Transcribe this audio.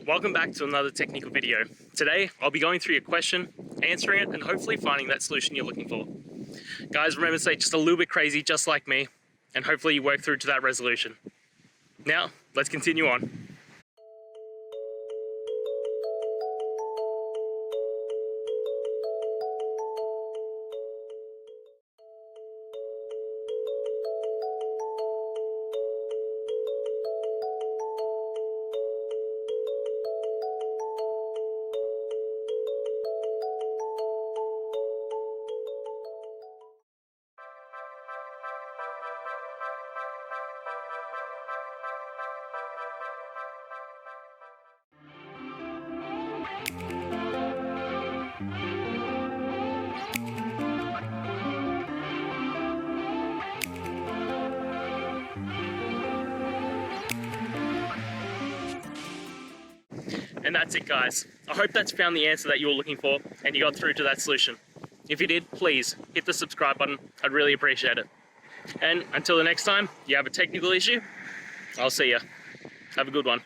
Welcome back to another technical video. Today, I'll be going through your question, answering it, and hopefully finding that solution you're looking for. Guys, remember to stay just a little bit crazy, just like me, and hopefully you work through to that resolution. Now, let's continue on. And that's it, guys. I hope that's found the answer that you were looking for and you got through to that solution. If you did, please hit the subscribe button. I'd really appreciate it. And until the next time you have a technical issue, I'll see ya. Have a good one.